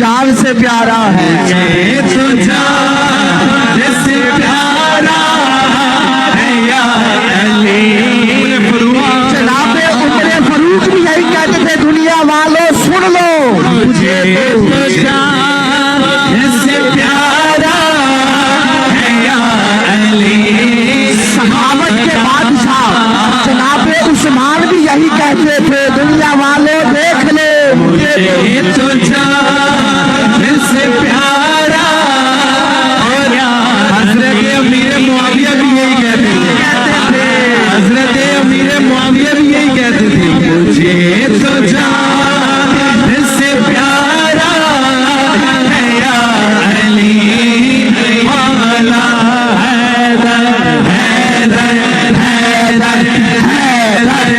जान से प्यारा है, मुझे तो जान से प्यारा है या अली। जनाबे उमरे फरूक भी यही कहते थे, दुनिया वालों सुन लो, मुझे तो जान से प्यारा है या अली। सहाबत के बादशाह जनाबे उस्मान भी यही कहते थे, दुनिया वालों देख ले, मुझे तो जान से प्यारा और हजरत अमीर मुआविया भी यही कहते थे, हजरत अमीर मुआविया भी यही कहते थे, मुझे तो जान से प्यारा है या अली मौला हैदर हैदर हैदर हैदर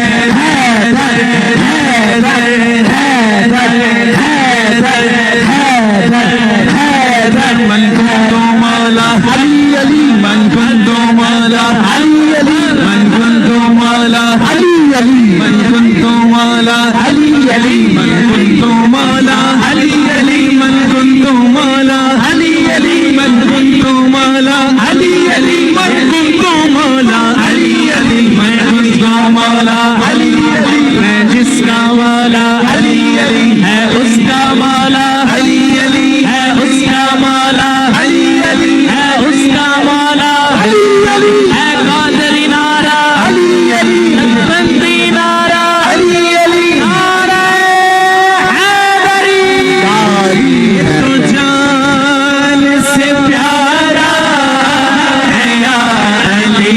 हैदर मन कुंदो मौला अली अली मन कुंदो मौला अली अली मन कुंदो मौला अली अली मन कुंदो मौला अली अली मन कुंदो मौला अली अली मन कुंदो मौला अली अली मन कुंदो मौला अली अली मन कुंदो मौला अली अली मैं कुंदो मौला अली अली मैं जिसका वाला अली अली है उसका मौला अली अली है उसका मौला अली अली है उसका मौला अली अली है कादरी नारा अली अली बंदी नारा अली अली नारा हैदरी। तो जान से प्यारा है या अली।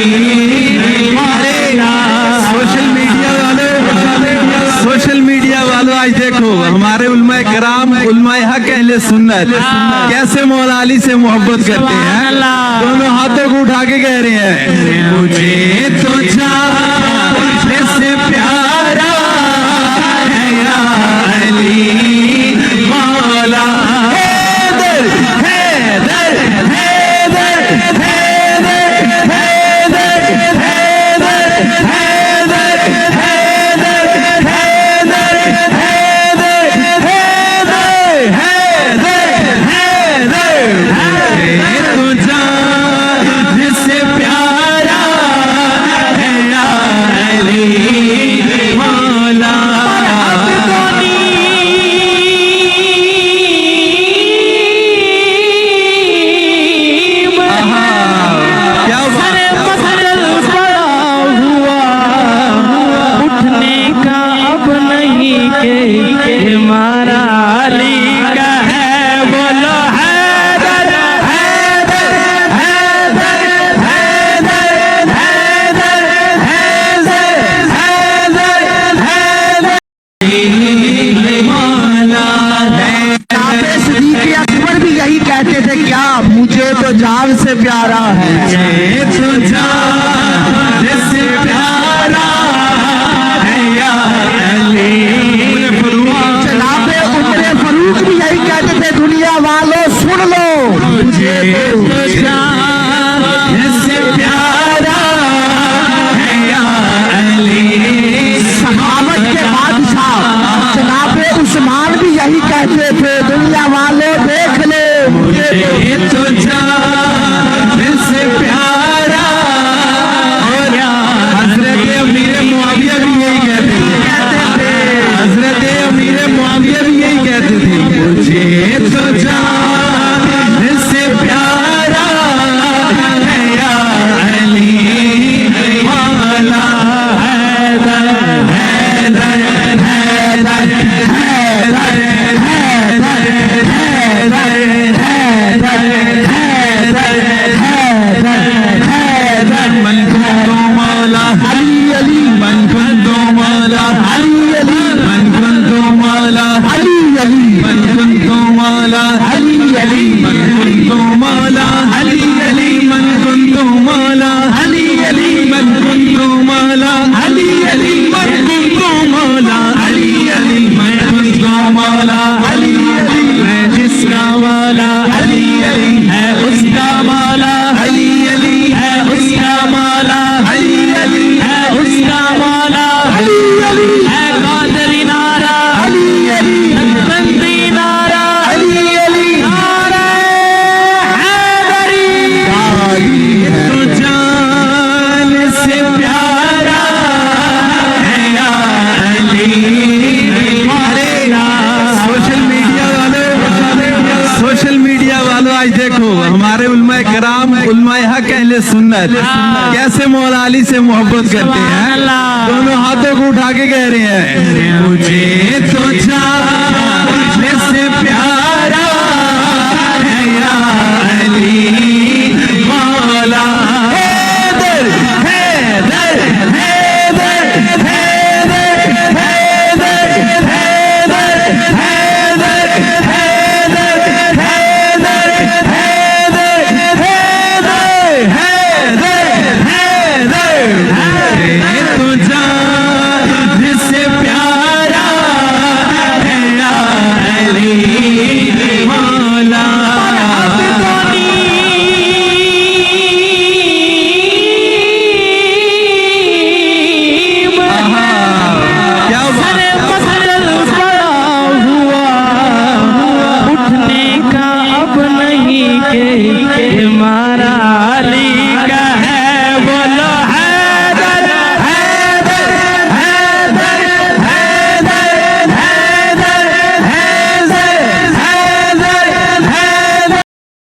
सोशल मीडिया वालों आज देखो हमारे उलमाए कराम उलमाए हक अहले सुन्नत कैसे मौला अली से मोहब्बत करते हैं, दोनों हाथों को उठा के कह रहे हैं, मुझे तो जान से प्यारा है या अली मौला हैदर हैदर हैदर हैदर हैदर हैदर हैदर हैदर हैदर हैदर तो जान से प्यारा है या अली मौला। क्या उठने का अब नहीं के हमारा अली का है, बोलो हैदर हैदर हैदर हैदर हैदर हैदर हैदर हैदर मौला जनाबे सिद्दीक़ अकबर भी यही कहते थे, क्या मुझे तो जान से प्यारा है, मुझे तो जान से प्यारा है या अली। जनाबे उमरे फरूक भी यही कहते थे, दुनिया वालों सुन लो, मुझे तो जान से प्यारा है या अली। सहाबत के बादशाह जनाबे उस्मान भी यही कहते थे, दुनिया वालों देख ले, मुझे तो जान से सुन्नत कैसे मौला अली से मोहब्बत करते हैं। अल्लाह। दोनों हाथों को उठा के कह रहे हैं मुझे तो